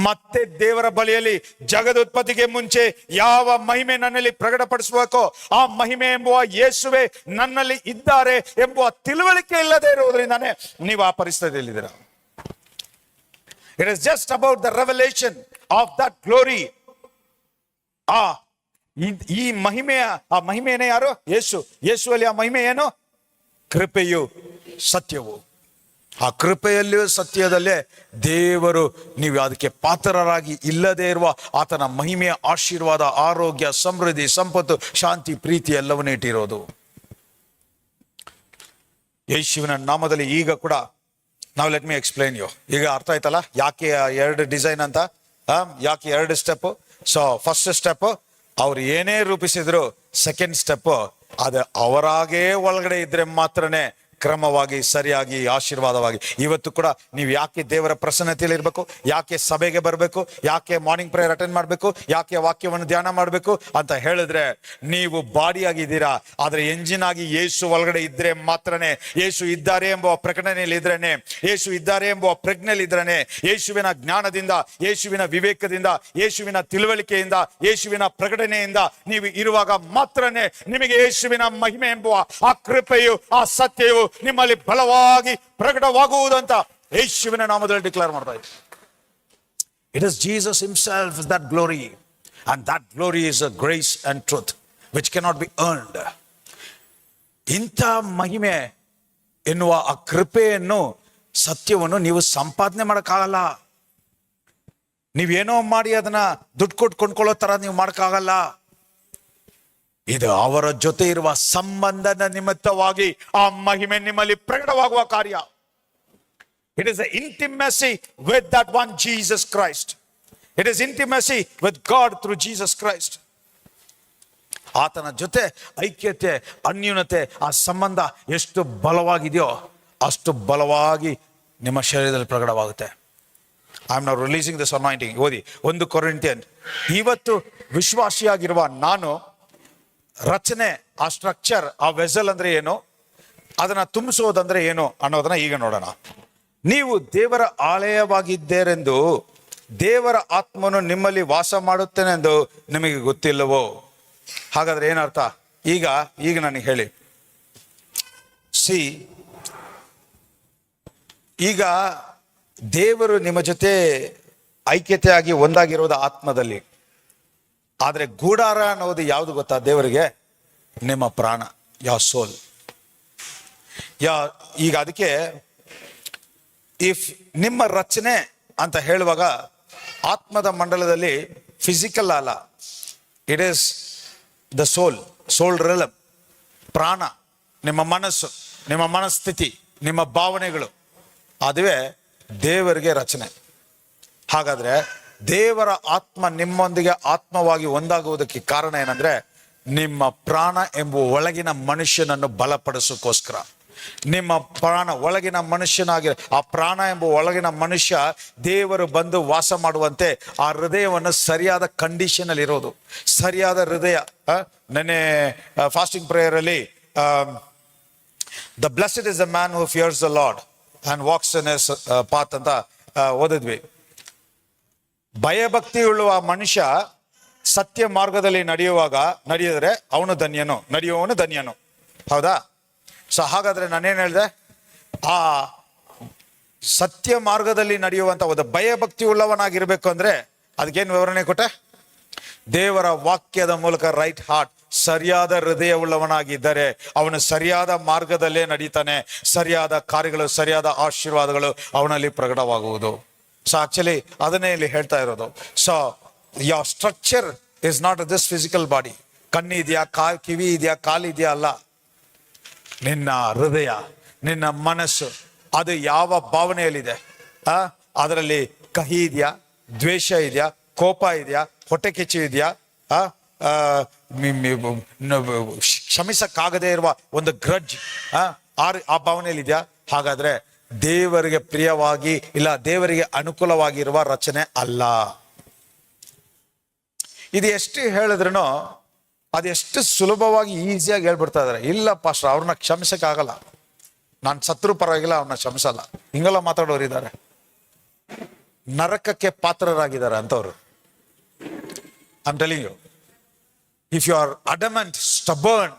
ಮತ್ತೆ ದೇವರ ಬಳಿಯಲ್ಲಿ ಜಗದುತ್ಪತ್ತಿಗೆ ಮುಂಚೆ ಯಾವ ಮಹಿಮೆ ನನ್ನಲ್ಲಿ ಪ್ರಕಟಪಡಿಸಬೇಕೋ ಆ ಮಹಿಮೆ ಎಂಬುವ ಯೇಸುವೆ ನನ್ನಲ್ಲಿ ಇದ್ದಾರೆ ಎಂಬುವ ತಿಳುವಳಿಕೆ ಇಲ್ಲದೆ ಇರುವುದರಿಂದಾನೇ ನೀವು ಆ ಪರಿಸ್ಥಿತಿಯಲ್ಲಿದ್ದೀರಾ. It is just about the revelation of that glory. ಈ ಮಹಿಮೆಯ ಆ ಮಹಿಮೆಯೇ ಯಾರು? ಯೇಸು. ಯೇಸುವಲ್ಲಿ ಆ ಮಹಿಮೆ ಏನು? ಕೃಪೆಯು ಸತ್ಯವು. ಆ ಕೃಪೆಯಲ್ಲಿಯೂ ಸತ್ಯದಲ್ಲೇ ದೇವರು ನೀವು ಅದಕ್ಕೆ ಪಾತ್ರರಾಗಿ ಇಲ್ಲದೆ ಇರುವ ಆತನ ಮಹಿಮೆಯ ಆಶೀರ್ವಾದ, ಆರೋಗ್ಯ, ಸಮೃದ್ಧಿ, ಸಂಪತ್ತು, ಶಾಂತಿ, ಪ್ರೀತಿ ಎಲ್ಲವನ್ನೂ ಇಟ್ಟಿರೋದು ಯೇಸುವಿನ ನಾಮದಲ್ಲಿ. ಈಗ ಕೂಡ ನಾವು ಲೆಟ್ ಮಿ ಎಕ್ಸ್ಪ್ಲೈನ್ ಯು. ಈಗ ಅರ್ಥ ಆಯ್ತಲ್ಲ ಯಾಕೆ ಎರಡು ಡಿಸೈನ್ ಅಂತ, ಯಾಕೆ ಎರಡು ಸ್ಟೆಪ್. ಸೊ ಫಸ್ಟ್ ಸ್ಟೆಪ್ ಅವ್ರು ಏನೇ ರೂಪಿಸಿದ್ರು, ಸೆಕೆಂಡ್ ಸ್ಟೆಪ್ ಅದು ಅವರಾಗೇ ಒಳಗಡೆ ಇದ್ರೆ ಮಾತ್ರನೇ ಕ್ರಮವಾಗಿ, ಸರಿಯಾಗಿ, ಆಶೀರ್ವಾದವಾಗಿ. ಇವತ್ತು ಕೂಡ ನೀವು ಯಾಕೆ ದೇವರ ಪ್ರಸನ್ನತೆಯಲ್ಲಿ ಇರಬೇಕು, ಯಾಕೆ ಸಭೆಗೆ ಬರಬೇಕು, ಯಾಕೆ ಮಾರ್ನಿಂಗ್ ಪ್ರೇಯರ್ ಅಟೆಂಡ್ ಮಾಡಬೇಕು, ಯಾಕೆ ವಾಕ್ಯವನ್ನು ಧ್ಯಾನ ಮಾಡಬೇಕು ಅಂತ ಹೇಳಿದ್ರೆ, ನೀವು ಬಾಡಿ ಆಗಿದ್ದೀರಾ, ಆದ್ರೆ ಎಂಜಿನ್ ಆಗಿ ಯೇಸು ಒಳಗಡೆ ಇದ್ರೆ ಮಾತ್ರನೇ, ಯೇಸು ಇದ್ದಾರೆ ಎಂಬುವ ಪ್ರಕಟಣೆಯಲ್ಲಿ ಇದ್ರೇನೆ, ಯೇಸು ಇದ್ದಾರೆ ಎಂಬುವ ಪ್ರಜ್ಞೆಯಲ್ಲಿ ಇದ್ರೇನೆ, ಯೇಸುವಿನ ಜ್ಞಾನದಿಂದ, ಯೇಸುವಿನ ವಿವೇಕದಿಂದ, ಯೇಸುವಿನ ತಿಳುವಳಿಕೆಯಿಂದ, ಯೇಸುವಿನ ಪ್ರಕಟಣೆಯಿಂದ ನೀವು ಇರುವಾಗ ಮಾತ್ರನೇ ನಿಮಗೆ ಯೇಸುವಿನ ಮಹಿಮೆ ಎಂಬುವ ಆ ಕೃಪೆಯು, ಆ ಸತ್ಯವು ನಿಮ್ಮಲ್ಲಿ ಬಲವಾಗಿ ಪ್ರಕಟವಾಗುವುದಂತ ಯೇಸುವಿನ ನಾಮದಲ್ಲಿ ಡಿಕ್ಲೇರ್ ಮಾಡ್ತಾ ಇದೆ. It is Jesus himself that glory, and that glory is a grace and truth which cannot be earned. ಇಂಥ ಮಹಿಮೆ ಎನ್ನುವ ಆ ಕೃಪೆಯನ್ನು, ಸತ್ಯವನ್ನು ನೀವು ಸಂಪಾದನೆ ಮಾಡಕ್ಕಾಗಲ್ಲ. ನೀವೇನೋ ಮಾಡಿ ಅದನ್ನ ದುಡ್ಡು ಕೊಟ್ಟು ಕೊಂಡ್ಕೊಳ್ಳೋ ತರ ನೀವು ಮಾಡಕ್ಕಾಗಲ್ಲ. ಇದು ಅವರ ಜೊತೆ ಇರುವ ಸಂಬಂಧದ ನಿಮಿತ್ತವಾಗಿ ಆ ಮಹಿಮೆ ನಿಮ್ಮಲ್ಲಿ ಪ್ರಕಟವಾಗುವ ಕಾರ್ಯ. It is an intimacy with that one Jesus Christ. It is intimacy with God through Jesus Christ. ಆತನ ಜೊತೆ ಐಕ್ಯತೆ, ಅನ್ಯೂನತೆ, ಆ ಸಂಬಂಧ ಎಷ್ಟು ಬಲವಾಗಿದೆಯೋ ಅಷ್ಟು ಬಲವಾಗಿ ನಿಮ್ಮ ಶರೀರದಲ್ಲಿ ಪ್ರಕಟವಾಗುತ್ತೆ. I am not releasing this anointing. ಓದಿ 1 ಕೊರಿಂಥಿಯನ್. ಇವತ್ತು ವಿಶ್ವಾಸಿಯಾಗಿರುವ ನಾನು ರಚನೆ, ಆ ಸ್ಟ್ರಕ್ಚರ್, ಆ ವೆಸಲ್ ಅಂದ್ರೆ ಏನು, ಅದನ್ನ ತುಂಬಿಸೋದಂದ್ರೆ ಏನು ಅನ್ನೋದನ್ನ ಈಗ ನೋಡೋಣ. ನೀವು ದೇವರ ಆಲಯವಾಗಿದ್ದೀರೆಂದು ದೇವರ ಆತ್ಮನು ನಿಮ್ಮಲ್ಲಿ ವಾಸ ಮಾಡುತ್ತೇನೆಂದು ನಿಮಗೆ ಗೊತ್ತಿಲ್ಲವೋ? ಹಾಗಾದ್ರೆ ಏನರ್ಥ? ಈಗ ನನಗೆ ಹೇಳಿ. ಈಗ ದೇವರು ನಿಮ್ಮ ಜೊತೆ ಐಕ್ಯತೆಯಾಗಿ ಒಂದಾಗಿರೋದು ಆತ್ಮದಲ್ಲಿ. ಆದ್ರೆ ಗೂಡಾರ ಅನ್ನೋದು ಯಾವುದು ಗೊತ್ತಾ ದೇವರಿಗೆ? ನಿಮ್ಮ ಪ್ರಾಣ, ಸೋಲ್. ಈಗ ಅದಕ್ಕೆ ಇಫ್ ನಿಮ್ಮ ರಚನೆ ಅಂತ ಹೇಳುವಾಗ ಆತ್ಮದ ಮಂಡಲದಲ್ಲಿ ಫಿಸಿಕಲ್ ಅಲ್ಲ, ಇಟ್ ಈಸ್ ದ ಸೋಲ್ ರಿಲಮ್. ಪ್ರಾಣ, ನಿಮ್ಮ ಮನಸ್ಸು, ನಿಮ್ಮ ಮನಸ್ಥಿತಿ, ನಿಮ್ಮ ಭಾವನೆಗಳು, ಅದುವೇ ದೇವರಿಗೆ ರಚನೆ. ಹಾಗಾದ್ರೆ ದೇವರ ಆತ್ಮ ನಿಮ್ಮೊಂದಿಗೆ ಆತ್ಮವಾಗಿ ಒಂದಾಗುವುದಕ್ಕೆ ಕಾರಣ ಏನಂದ್ರೆ ನಿಮ್ಮ ಪ್ರಾಣ ಎಂಬುವ ಒಳಗಿನ ಮನುಷ್ಯನನ್ನು ಬಲಪಡಿಸೋಕ್ಕೋಸ್ಕರ. ನಿಮ್ಮ ಪ್ರಾಣ ಒಳಗಿನ ಮನುಷ್ಯನಾಗಿ, ಆ ಪ್ರಾಣ ಎಂಬ ಒಳಗಿನ ಮನುಷ್ಯ ದೇವರು ಬಂದು ವಾಸ ಮಾಡುವಂತೆ ಆ ಹೃದಯವನ್ನು ಸರಿಯಾದ ಕಂಡೀಷನ್ ಅಲ್ಲಿ ಇರೋದು, ಸರಿಯಾದ ಹೃದಯ. ನೆನ್ನೆ ಫಾಸ್ಟಿಂಗ್ ಪ್ರೇಯರ್ ಅಲ್ಲಿ the blessed is the man who fierce the lord and walks in his path ಅಂತ ಓದಿದ್ವಿ. ಭಯಭಕ್ತಿ ಉಳ್ಳುವ ಮನುಷ್ಯ ಸತ್ಯ ಮಾರ್ಗದಲ್ಲಿ ನಡೆಯಿದ್ರೆ ಅವನು ಧನ್ಯನು, ನಡೆಯುವವನು ಧನ್ಯನು. ಹೌದಾ? ಸೊ ಹಾಗಾದ್ರೆ ನಾನೇನು ಹೇಳಿದೆ? ಆ ಸತ್ಯ ಮಾರ್ಗದಲ್ಲಿ ನಡೆಯುವಂತ ಒಂದು ಭಯಭಕ್ತಿ ಉಳ್ಳವನಾಗಿರ್ಬೇಕು ಅಂದ್ರೆ ಅದಕ್ಕೇನು ವಿವರಣೆ ಕೊಟ್ಟೆ? ದೇವರ ವಾಕ್ಯದ ಮೂಲಕ ರೈಟ್ ಹಾರ್ಟ್, ಸರಿಯಾದ ಹೃದಯ ಉಳ್ಳವನಾಗಿದ್ದರೆ ಅವನು ಸರಿಯಾದ ಮಾರ್ಗದಲ್ಲೇ ನಡೀತಾನೆ. ಸರಿಯಾದ ಕಾರ್ಯಗಳು, ಸರಿಯಾದ ಆಶೀರ್ವಾದಗಳು ಅವನಲ್ಲಿ ಪ್ರಕಟವಾಗುವುದು. ಸೊ ಆಕ್ಚುಲಿ ಅದನ್ನೇ ಇಲ್ಲಿ ಹೇಳ್ತಾ ಇರೋದು. So your structure is not this physical body. ಕಣ್ಣು ಇದೆಯಾ, ಕಿವಿ ಇದೆಯಾ, ಕಾಲಿದೆಯಾ? ಅಲ್ಲ. ನಿನ್ನ ಹೃದಯ, ನಿನ್ನ ಮನಸ್ಸು, ಅದು ಯಾವ ಭಾವನೆಯಲ್ಲಿದೆ? ಅದರಲ್ಲಿ ಕಹಿ ಇದೆಯಾ, ದ್ವೇಷ ಇದೆಯಾ, ಕೋಪ ಇದೆಯಾ, ಹೊಟ್ಟೆ ಕಿಚ್ಚು ಇದೆಯಾ, ಕ್ಷಮಿಸಕ್ಕಾಗದೇ ಇರುವ ಒಂದು ಗ್ರಡ್ಜ್ ಆ ಭಾವನೆಯಲ್ಲಿ ಇದೆಯಾ? ಹಾಗಾದ್ರೆ ದೇವರಿಗೆ ಪ್ರಿಯವಾಗಿ ಇಲ್ಲ, ದೇವರಿಗೆ ಅನುಕೂಲವಾಗಿರುವ ರಚನೆ ಅಲ್ಲ. ಇದು ಎಷ್ಟು ಹೇಳಿದ್ರು ಅದೆಷ್ಟು ಸುಲಭವಾಗಿ ಈಸಿಯಾಗಿ ಹೇಳ್ಬಿಡ್ತಾ ಇದಾರೆ. ಇಲ್ಲ ಪಾಸ್ಟರ್, ಅವ್ರನ್ನ ಕ್ಷಮಿಸಕ್ಕಾಗಲ್ಲ, ನಾನು ಸತ್ರು ಪರವಾಗಿಲ್ಲ, ಅವ್ರನ್ನ ಕ್ಷಮಿಸಲ್ಲ, ಹಿಂಗೆಲ್ಲ ಮಾತಾಡೋರು ಇದ್ದಾರೆ. ನರಕಕ್ಕೆ ಪಾತ್ರರಾಗಿದ್ದಾರೆ ಅಂತವ್ರು. I am telling you, if you are adamant, stubborn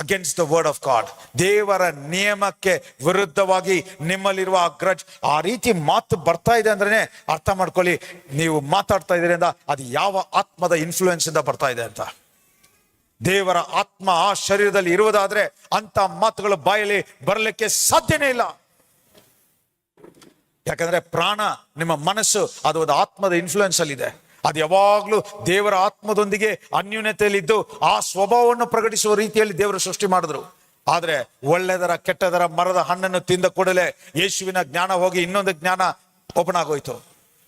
against the word of God, ದೇವರ ನಿಯಮಕ್ಕೆ ವಿರುದ್ಧವಾಗಿ ನಿಮ್ಮಲ್ಲಿರುವ ಆ ಗ್ರಡ್ಜ್, ಆ ರೀತಿ ಮಾತು ಬರ್ತಾ ಇದೆ ಅಂದ್ರೆ ಅರ್ಥ ಮಾಡ್ಕೊಳ್ಳಿ, ನೀವು ಮಾತಾಡ್ತಾ ಇದೀರಿ ಅಂತ ಅದು ಯಾವ ಆತ್ಮದ ಇನ್ಫ್ಲೂಯೆನ್ಸ್ ಇಂದ ಬರ್ತಾ ಇದೆ ಅಂತ. ದೇವರ ಆತ್ಮ ಆ ಶರೀರದಲ್ಲಿ ಇರುವುದಾದ್ರೆ ಅಂತ ಮಾತುಗಳು ಬಾಯಲ್ಲಿ ಬರಲಿಕ್ಕೆ ಸಾಧ್ಯನೇ ಇಲ್ಲ. ಯಾಕಂದ್ರೆ ಪ್ರಾಣ, ನಿಮ್ಮ ಮನಸ್ಸು, ಅದು ಒಂದು ಆತ್ಮದ ಇನ್ಫ್ಲೂಯೆನ್ಸ್ ಅಲ್ಲಿ ಇದೆ. ಅದು ಯಾವಾಗ್ಲೂ ದೇವರ ಆತ್ಮದೊಂದಿಗೆ ಅನ್ಯೂನ್ಯತೆಯಲ್ಲಿದ್ದು ಆ ಸ್ವಭಾವವನ್ನು ಪ್ರಕಟಿಸುವ ರೀತಿಯಲ್ಲಿ ದೇವರು ಸೃಷ್ಟಿ ಮಾಡಿದ್ರು. ಆದ್ರೆ ಒಳ್ಳೆದರ ಕೆಟ್ಟದರ ಮರದ ಹಣ್ಣನ್ನು ತಿಂದ ಕೂಡಲೇ ಯೇಸುವಿನ ಜ್ಞಾನ ಹೋಗಿ ಇನ್ನೊಂದು ಜ್ಞಾನ ಓಪನ್ ಆಗೋಯ್ತು.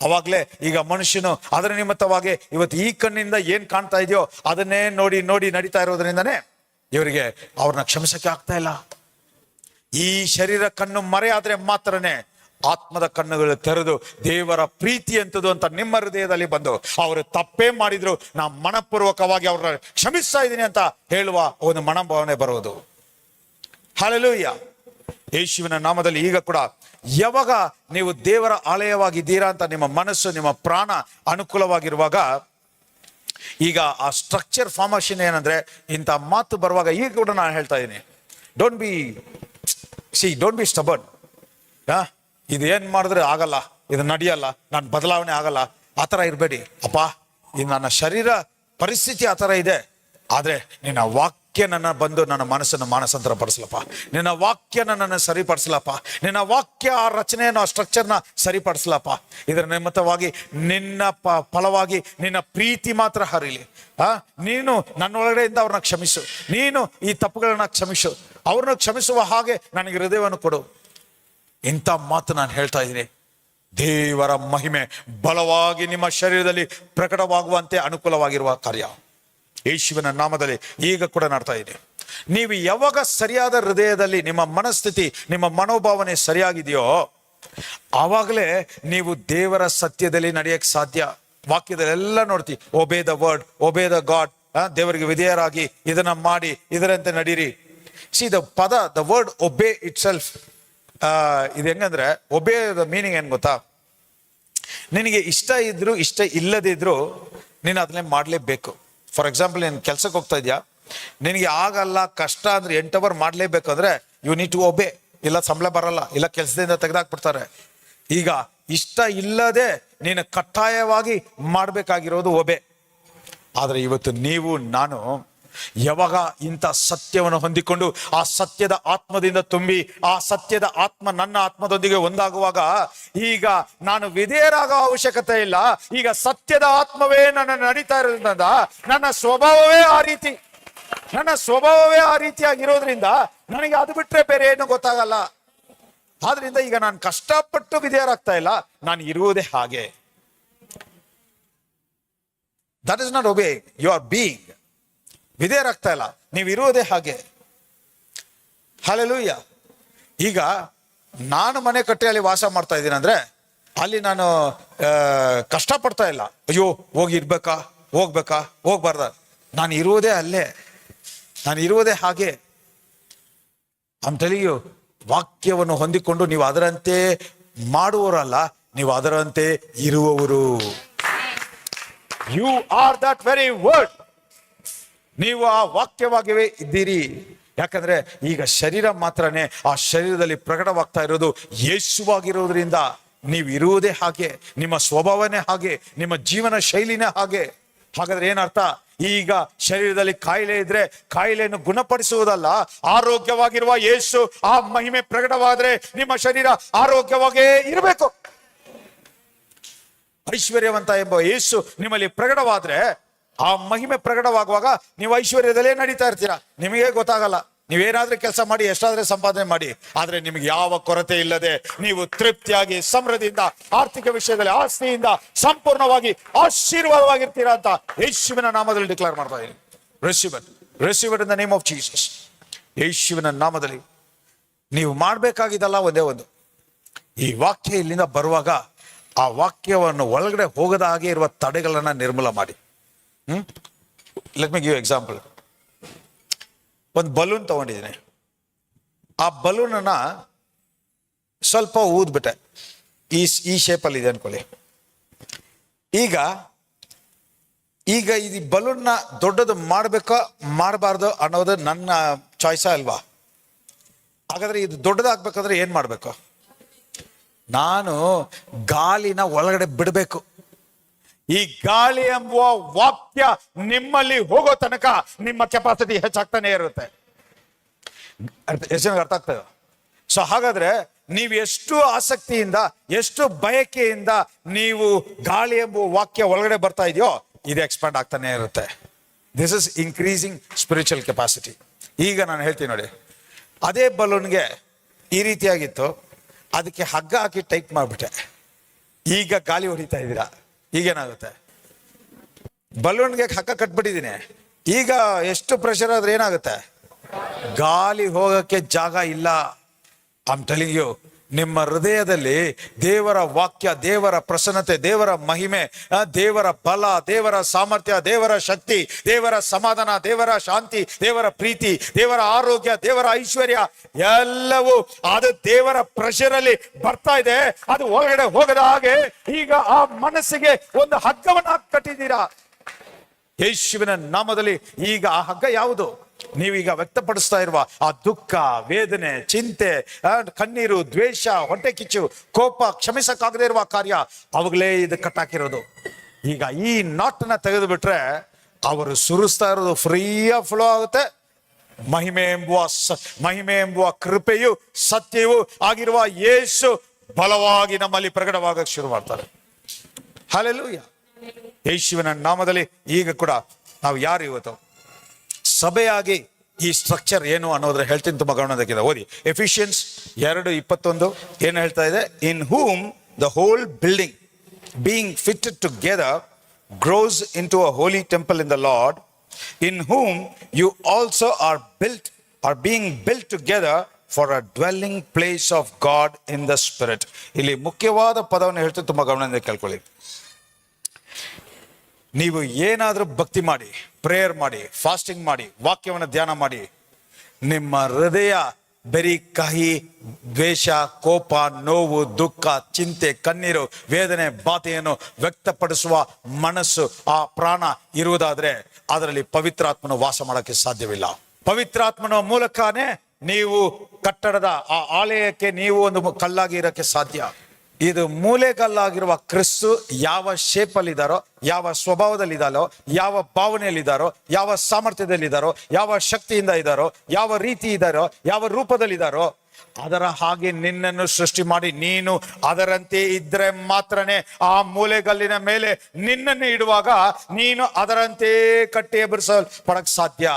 ಅವಾಗ್ಲೇ ಈಗ ಮನುಷ್ಯನು ಅದರ ನಿಮಿತ್ತವಾಗಿ ಇವತ್ತು ಈ ಕಣ್ಣಿಂದ ಏನ್ ಕಾಣ್ತಾ ಇದೆಯೋ ಅದನ್ನೇ ನೋಡಿ ನೋಡಿ ನಡೀತಾ ಇರೋದ್ರಿಂದನೇ ಇವರಿಗೆ ಅವ್ರನ್ನ ಕ್ಷಮಿಸಕ್ಕೆ ಆಗ್ತಾ ಇಲ್ಲ. ಈ ಶರೀರ ಕಣ್ಣು ಮರೆ ಆದ್ರೆ ಮಾತ್ರನೇ ಆತ್ಮದ ಕಣ್ಣುಗಳು ತೆರೆದು ದೇವರ ಪ್ರೀತಿ ಎಂತದು ಅಂತ ನಿಮ್ಮ ಹೃದಯದಲ್ಲಿ ಬಂದು ಅವರು ತಪ್ಪೇ ಮಾಡಿದ್ರು ನಾ ಮನಪೂರ್ವಕವಾಗಿ ಅವ್ರನ್ನ ಕ್ಷಮಿಸ್ತಾ ಇದ್ದೀನಿ ಅಂತ ಹೇಳುವ ಒಂದು ಮನೋಭಾವನೆ ಬರುವುದು. ಹಲ್ಲೆಲೂಯಾ. ಯೇಸುವಿನ ನಾಮದಲ್ಲಿ ಈಗ ಕೂಡ ಯಾವಾಗ ನೀವು ದೇವರ ಆಲಯವಾಗಿದ್ದೀರಾ ಅಂತ ನಿಮ್ಮ ಮನಸ್ಸು, ನಿಮ್ಮ ಪ್ರಾಣ ಅನುಕೂಲವಾಗಿರುವಾಗ, ಈಗ ಆ ಸ್ಟ್ರಕ್ಚರ್ ಫಾರ್ಮೇಷನ್ ಏನಂದ್ರೆ ಇಂಥ ಮಾತು ಬರುವಾಗ ಈಗ ಕೂಡ ನಾನು ಹೇಳ್ತಾ ಇದ್ದೀನಿ, ಡೋಂಟ್ ಬಿ ಸ್ಟಬರ್ನ್. ಇದು ಏನ್ ಮಾಡಿದ್ರೆ ಆಗಲ್ಲ, ಇದು ನಡೆಯಲ್ಲ, ನಾನು ಬದಲಾವಣೆ ಆಗಲ್ಲ, ಆ ಥರ ಇರಬೇಡಿ. ಅಪ್ಪ, ಇದು ನನ್ನ ಶರೀರ ಪರಿಸ್ಥಿತಿ ಆ ಥರ ಇದೆ, ಆದ್ರೆ ನಿನ್ನ ವಾಕ್ಯ ನನ್ನ ಬಂದು ನನ್ನ ಮನಸ್ಸನ್ನು ಮಾನಸಾಂತರ ಪಡಿಸ್ಲಪ್ಪ, ನಿನ್ನ ವಾಕ್ಯ ನನ್ನನ್ನು ಸರಿಪಡಿಸ್ಲಪ್ಪ, ನಿನ್ನ ವಾಕ್ಯ ಆ ರಚನೆಯನ್ನು, ಆ ಸ್ಟ್ರಕ್ಚರ್ನ ಸರಿಪಡಿಸ್ಲಪ್ಪ. ಇದರ ನಿಮಿತ್ತವಾಗಿ ನಿನ್ನ ಫಲವಾಗಿ ನಿನ್ನ ಪ್ರೀತಿ ಮಾತ್ರ ಹರಿಲಿ. ನೀನು ನನ್ನ ಒಳಗಡೆಯಿಂದ ಅವ್ರನ್ನ ಕ್ಷಮಿಸು, ನೀನು ಈ ತಪ್ಪುಗಳನ್ನ ಕ್ಷಮಿಸು, ಅವ್ರನ್ನ ಕ್ಷಮಿಸುವ ಹಾಗೆ ನನಗೆ ಹೃದಯವನ್ನು ಕೊಡು. ಇಂಥ ಮಾತು ನಾನು ಹೇಳ್ತಾ ಇದ್ದೀನಿ. ದೇವರ ಮಹಿಮೆ ಬಲವಾಗಿ ನಿಮ್ಮ ಶರೀರದಲ್ಲಿ ಪ್ರಕಟವಾಗುವಂತೆ ಅನುಕೂಲವಾಗಿರುವ ಕಾರ್ಯ. ಯೇಸುವಿನ ನಾಮದಲ್ಲಿ ಈಗ ಕೂಡ ನಾಡ್ತಾ ಇದೆ. ನೀವು ಯಾವಾಗ ಸರಿಯಾದ ಹೃದಯದಲ್ಲಿ ನಿಮ್ಮ ಮನಸ್ಥಿತಿ, ನಿಮ್ಮ ಮನೋಭಾವನೆ ಸರಿಯಾಗಿದೆಯೋ ಆವಾಗಲೇ ನೀವು ದೇವರ ಸತ್ಯದಲ್ಲಿ ನಡೆಯಕ್ಕೆ ಸಾಧ್ಯ. ವಾಕ್ಯದಲ್ಲೆಲ್ಲ ನೋಡ್ತಿ, obey the word, obey the God, ದೇವರಿಗೆ ವಿಧೇಯರಾಗಿ ಇದನ್ನ ಮಾಡಿ, ಇದರಂತೆ ನಡೀರಿ. ಸಿ ದ ಪದ, the word obey itself, ಇದು ಹೆಂಗಂದ್ರೆ ಒಬೇ ದ ಮೀನಿಂಗ್ ಏನ್ ಗೊತ್ತಾ? ನಿನಗೆ ಇಷ್ಟ ಇದ್ರು ಇಷ್ಟ ಇಲ್ಲದಿದ್ರು ನೀನು ಅದನ್ನೇ ಮಾಡಲೇಬೇಕು. ಫಾರ್ ಎಕ್ಸಾಂಪಲ್, ನೀನು ಕೆಲ್ಸಕ್ಕೆ ಹೋಗ್ತಾ ಇದೆಯಾ, ನಿನಗೆ ಆಗಲ್ಲ, ಕಷ್ಟ ಅಂದ್ರೆ 8 ಅವರ್ ಮಾಡಲೇಬೇಕು ಅಂದ್ರೆ ಯು ನೀಡ್ ಟು ಒಬೇ. ಇಲ್ಲ ಸಂಬಳ ಬರಲ್ಲ, ಇಲ್ಲ ಕೆಲಸದಿಂದ ತೆಗೆದಾಕ್ಬಿಡ್ತಾರೆ. ಈಗ ಇಷ್ಟ ಇಲ್ಲದೆ ನೀನು ಕಡ್ಡಾಯವಾಗಿ ಮಾಡಬೇಕಾಗಿರೋದು ಒಬೆ. ಆದರೆ ಇವತ್ತು ನೀವು ನಾನು ಯಾವಾಗ ಇಂಥ ಸತ್ಯವನ್ನು ಹೊಂದಿಕೊಂಡು ಆ ಸತ್ಯದ ಆತ್ಮದಿಂದ ತುಂಬಿ ಆ ಸತ್ಯದ ಆತ್ಮ ನನ್ನ ಆತ್ಮದೊಂದಿಗೆ ಒಂದಾಗುವಾಗ ಈಗ ನಾನು ವಿಧೇಯರಾಗೋ ಅವಶ್ಯಕತೆ ಇಲ್ಲ. ಈಗ ಸತ್ಯದ ಆತ್ಮವೇ ನನ್ನ ನಡೀತಾ ಇರೋದ್ರಿಂದ ನನ್ನ ಸ್ವಭಾವವೇ ಆ ರೀತಿಯಾಗಿರೋದ್ರಿಂದ ನನಗೆ ಅದು ಬಿಟ್ರೆ ಬೇರೆ ಏನು ಗೊತ್ತಾಗಲ್ಲ. ಆದ್ರಿಂದ ಈಗ ನಾನು ಕಷ್ಟಪಟ್ಟು ವಿಧೇಯರಾಗ್ತಾ ಇಲ್ಲ, ನಾನು ಇರುವುದೇ ಹಾಗೆ. That is not obeying, you are being. ವಿಧೇಯರಾಗ್ತಾ ಇಲ್ಲ, ನೀವು ಇರುವುದೇ ಹಾಗೆ. ಹಲ್ಲೆಲೂಯಾ. ಈಗ ನಾನು ಮನೆ ಕಟ್ಟಿ ಅಲ್ಲಿ ವಾಸ ಮಾಡ್ತಾ ಇದ್ದೀನಿ ಅಂದ್ರೆ ಅಲ್ಲಿ ನಾನು ಕಷ್ಟಪಡ್ತಾ ಇಲ್ಲ. ಅಯ್ಯೋ ಹೋಗ್ಬೇಕಾ ಹೋಗ್ಬಾರ್ದ, ನಾನು ಇರುವುದೇ ಅಲ್ಲೇ, ನಾನು ಇರುವುದೇ ಹಾಗೆ. ಐ ಆಮ್ ಟೆಲಿಂಗ್ ಯು, ವಾಕ್ಯವನ್ನು ಹೊಂದಿಕೊಂಡು ನೀವು ಅದರಂತೆ ಮಾಡುವವರಲ್ಲ, ನೀವು ಅದರಂತೆ ಇರುವವರು. You are that very word. ನೀವು ಆ ವಾಕ್ಯವಾಗಿಯೇ ಇದ್ದೀರಿ. ಯಾಕಂದ್ರೆ ಈಗ ಶರೀರ ಮಾತ್ರನೇ, ಆ ಶರೀರದಲ್ಲಿ ಪ್ರಕಟವಾಗ್ತಾ ಇರೋದು ಯೇಸುವಾಗಿರೋದ್ರಿಂದ ನೀವು ಇರುವುದೇ ಹಾಗೆ, ನಿಮ್ಮ ಸ್ವಭಾವನೇ ಹಾಗೆ, ನಿಮ್ಮ ಜೀವನ ಶೈಲಿನೇ ಹಾಗೆ. ಹಾಗಾದ್ರೆ ಏನರ್ಥ? ಈಗ ಶರೀರದಲ್ಲಿ ಕಾಯಿಲೆ ಇದ್ರೆ ಕಾಯಿಲೆಯನ್ನು ಗುಣಪಡಿಸುವುದಲ್ಲ, ಆರೋಗ್ಯವಾಗಿರುವ ಯೇಸು ಆ ಮಹಿಮೆ ಪ್ರಕಟವಾದ್ರೆ ನಿಮ್ಮ ಶರೀರ ಆರೋಗ್ಯವಾಗೇ ಇರಬೇಕು. ಐಶ್ವರ್ಯವಂತ ಎಂಬ ಯೇಸು ನಿಮ್ಮಲ್ಲಿ ಪ್ರಕಟವಾದ್ರೆ ಆ ಮಹಿಮೆ ಪ್ರಕಟವಾಗುವಾಗ ನೀವು ಐಶ್ವರ್ಯದಲ್ಲೇ ನಡೀತಾ ಇರ್ತೀರಾ. ನಿಮಗೆ ಗೊತ್ತಾಗಲ್ಲ. ನೀವೇನಾದ್ರೂ ಕೆಲಸ ಮಾಡಿ, ಎಷ್ಟಾದ್ರೂ ಸಂಪಾದನೆ ಮಾಡಿ, ಆದ್ರೆ ನಿಮ್ಗೆ ಯಾವ ಕೊರತೆ ಇಲ್ಲದೆ ನೀವು ತೃಪ್ತಿಯಾಗಿ ಸಮೃದ್ಧಿಯಿಂದ ಆರ್ಥಿಕ ವಿಷಯದಲ್ಲಿ ಆಸ್ತಿಯಿಂದ ಸಂಪೂರ್ಣವಾಗಿ ಆಶೀರ್ವಾದವಾಗಿರ್ತೀರಾ ಅಂತ ಯೇಸುವಿನ ನಾಮದಲ್ಲಿ ಡಿಕ್ಲೇರ್ ಮಾಡ್ತಾ ಇದ್ದೀನಿ. Receive it in the name of Jesus. ಯೇಸುವಿನ ನಾಮದಲ್ಲಿ ನೀವು ಮಾಡ್ಬೇಕಾಗಿದ್ದಲ್ಲ ಒಂದೇ ಒಂದು, ಈ ವಾಕ್ಯ ಇಲ್ಲಿಂದ ಬರುವಾಗ ಆ ವಾಕ್ಯವನ್ನು ಒಳಗಡೆ ಹೋಗದ ಹಾಗೆ ಇರುವ ತಡೆಗಳನ್ನ ನಿರ್ಮೂಲ ಮಾಡಿ. Let me give example. ಒಂದು ಬಲೂನ್ ತಗೊಂಡಿದ್ದೀನಿ. ಆ ಬಲೂನನ್ನ ಸ್ವಲ್ಪ ಊದ್ಬಿಟ್ಟೆ, ಈ ಶೇಪಲ್ಲಿ ಇದೆ ಅನ್ಕೊಳ್ಳಿ. ಈಗ ಇದು ಬಲೂನ್ನ ದೊಡ್ಡದು ಮಾಡಬೇಕಾ ಮಾಡಬಾರ್ದು ಅನ್ನೋದು ನನ್ನ ಚಾಯ್ಸ ಅಲ್ವಾ? ಹಾಗಾದ್ರೆ ಇದು ದೊಡ್ಡದಾಗ್ಬೇಕಂದ್ರೆ ಏನ್ ಮಾಡ್ಬೇಕು? ನಾನು ಗಾಳಿನ ಒಳಗಡೆ ಬಿಡಬೇಕು. ಈ ಗಾಳಿ ಎಂಬುವ ವಾಕ್ಯ ನಿಮ್ಮಲ್ಲಿ ಹೋಗೋ ತನಕ ನಿಮ್ಮ ಕೆಪಾಸಿಟಿ ಹೆಚ್ಚಾಗ್ತಾನೆ ಇರುತ್ತೆ. ಎಷ್ಟು ಅರ್ಥ ಆಗ್ತದೆ? ಸೊ ಹಾಗಾದ್ರೆ ನೀವು ಎಷ್ಟು ಆಸಕ್ತಿಯಿಂದ, ಎಷ್ಟು ಬಯಕೆಯಿಂದ ನೀವು ಗಾಳಿ ಎಂಬುವ ವಾಕ್ಯ ಒಳಗಡೆ ಬರ್ತಾ ಇದೆಯೋ ಇದು ಎಕ್ಸ್ಪಾಂಡ್ ಆಗ್ತಾನೆ ಇರುತ್ತೆ. This is increasing spiritual capacity. ಈಗ ನಾನು ಹೇಳ್ತೀನಿ ನೋಡಿ, ಅದೇ ಬಲೂನ್ಗೆ ಈ ರೀತಿಯಾಗಿತ್ತು, ಅದಕ್ಕೆ ಹಗ್ಗ ಹಾಕಿ ಟೈಟ್ ಮಾಡಿಬಿಟ್ಟೆ. ಈಗ ಗಾಳಿ ಹೊಡಿತಾ ಇದ್ದೀರಾ, ಈಗೇನಾಗುತ್ತೆ? ಬಲೂನ್ಗೆ ಹಗ್ಗ ಕಟ್ಬಿಟ್ಟಿದ್ದೀನಿ, ಈಗ ಎಷ್ಟು ಪ್ರೆಷರ್ ಆದ್ರೆ ಏನಾಗುತ್ತೆ? ಗಾಳಿ ಹೋಗಕ್ಕೆ ಜಾಗ ಇಲ್ಲ. ಐ ಆಮ್ ಟೆಲಿಂಗ್ ಯು, ನಿಮ್ಮ ಹೃದಯದಲ್ಲಿ ದೇವರ ವಾಕ್ಯ, ದೇವರ ಪ್ರಸನ್ನತೆ, ದೇವರ ಮಹಿಮೆ, ದೇವರ ಬಲ, ದೇವರ ಸಾಮರ್ಥ್ಯ, ದೇವರ ಶಕ್ತಿ, ದೇವರ ಸಮಾಧಾನ, ದೇವರ ಶಾಂತಿ, ದೇವರ ಪ್ರೀತಿ, ದೇವರ ಆರೋಗ್ಯ, ದೇವರ ಐಶ್ವರ್ಯ ಎಲ್ಲವೂ ಅದು ದೇವರ ಪ್ರೆಷರ್ ಅಲ್ಲಿ ಬರ್ತಾ ಇದೆ. ಅದು ಒಳಗಡೆ ಹೋಗದ ಹಾಗೆ ಈಗ ಆ ಮನಸ್ಸಿಗೆ ಒಂದು ಹಗ್ಗವನ್ನು ಹಾಕಿ ಕಟ್ಟಿದ್ದೀರಾ. ಯೇಸುವಿನ ನಾಮದಲ್ಲಿ ಈಗ ಆ ಹಗ್ಗ ಯಾವುದು? ನೀವೀಗ ವ್ಯಕ್ತಪಡಿಸ್ತಾ ಇರುವ ಆ ದುಃಖ, ವೇದನೆ, ಚಿಂತೆ, ಕಣ್ಣೀರು, ದ್ವೇಷ, ಹೊಟ್ಟೆ ಕಿಚ್ಚು, ಕೋಪ, ಕ್ಷಮಿಸಕ್ಕಾಗದೇ ಇರುವ ಕಾರ್ಯ, ಅವಾಗಲೇ ಇದು ಕಟ್ಟಾಕಿರೋದು. ಈಗ ಈ ನಾಟನ್ನ ತೆಗೆದು ಬಿಟ್ರೆ ಅವರು ಸುರಿಸ್ತಾ ಇರೋದು ಫ್ರೀ ಆಫ್ ಫ್ಲೋ ಆಗುತ್ತೆ. ಮಹಿಮೆ ಎಂಬುವ ಕೃಪೆಯು ಸತ್ಯವೂ ಆಗಿರುವ ಯೇಸು ಬಲವಾಗಿ ನಮ್ಮಲ್ಲಿ ಪ್ರಕಟವಾಗಕ್ಕೆ ಶುರು ಮಾಡ್ತಾರೆ. ಹಲ್ಲೆಲೂಯಾ. ಯೇಸುವಿನ ನಾಮದಲ್ಲಿ ಈಗ ಕೂಡ ನಾವು ಯಾರು ಇವತ್ತು ಸಭೆಯಾಗಿ ಈ ಸ್ಟ್ರಕ್ಚರ್ ಏನು ಅನ್ನೋದ್ರ ಹೇಳ್ತೀನಿ, ತುಂಬಾ ಗಮನದಕ್ಕಿದೆ. ಓದಿ ಎಫಿಷಿಯನ್ಸ್ 2:21 ಏನು ಹೇಳ್ತಾ ಇದೆ? In whom the whole building being fitted together grows into a holy temple in the Lord, in whom you also are being built together for a dwelling place of God in the Spirit. ಇಲ್ಲಿ ಮುಖ್ಯವಾದ ಪದವನ್ನು ಹೇಳ್ತಾ ತುಂಬಾ ಗಮನದಿಂದ ಕೇಳ್ಕೊಳ್ಳಿ. ನೀವು ಏನಾದರೂ ಭಕ್ತಿ ಮಾಡಿ, ಪ್ರೇಯರ್ ಮಾಡಿ, ಫಾಸ್ಟಿಂಗ್ ಮಾಡಿ, ವಾಕ್ಯವನ್ನು ಧ್ಯಾನ ಮಾಡಿ, ನಿಮ್ಮ ಹೃದಯ ಬರೀ ಕಹಿ, ದ್ವೇಷ, ಕೋಪ, ನೋವು, ದುಃಖ, ಚಿಂತೆ, ಕಣ್ಣೀರು, ವೇದನೆ, ಬಾಧೆಯನ್ನು ವ್ಯಕ್ತಪಡಿಸುವ ಮನಸ್ಸು, ಆ ಪ್ರಾಣ ಇರುವುದಾದ್ರೆ ಅದರಲ್ಲಿ ಪವಿತ್ರಾತ್ಮನು ವಾಸ ಮಾಡೋಕ್ಕೆ ಸಾಧ್ಯವಿಲ್ಲ. ಪವಿತ್ರಾತ್ಮನ ಮೂಲಕನೇ ನೀವು ಕಟ್ಟಡದ ಆ ಆಲಯಕ್ಕೆ ನೀವು ಒಂದು ಕಲ್ಲಾಗಿ ಇರೋಕ್ಕೆ ಸಾಧ್ಯ. ಇದು ಮೂಲೆಗಲ್ಲಾಗಿರುವ ಕ್ರಿಸ್ತು ಯಾವ ಶೇಪಲ್ಲಿದ್ದಾರೋ, ಯಾವ ಸ್ವಭಾವದಲ್ಲಿದ್ದಾರೋ, ಯಾವ ಭಾವನೆಯಲ್ಲಿದ್ದಾರೋ, ಯಾವ ಸಾಮರ್ಥ್ಯದಲ್ಲಿದ್ದಾರೋ, ಯಾವ ಶಕ್ತಿಯಿಂದ ಇದ್ದಾರೋ, ಯಾವ ರೀತಿ ಇದ್ದಾರೋ, ಯಾವ ರೂಪದಲ್ಲಿದ್ದಾರೋ, ಅದರ ಹಾಗೆ ನಿನ್ನನ್ನು ಸೃಷ್ಟಿ ಮಾಡಿ ನೀನು ಅದರಂತೆ ಇದ್ರೆ ಮಾತ್ರನೇ ಆ ಮೂಲೆಗಲ್ಲಿನ ಮೇಲೆ ನಿನ್ನನ್ನು ಇಡುವಾಗ ನೀನು ಅದರಂತೆ ಕಟ್ಟಿ ಎಬ್ಬರಿಸಲ್ಪಡಕ್ ಸಾಧ್ಯ.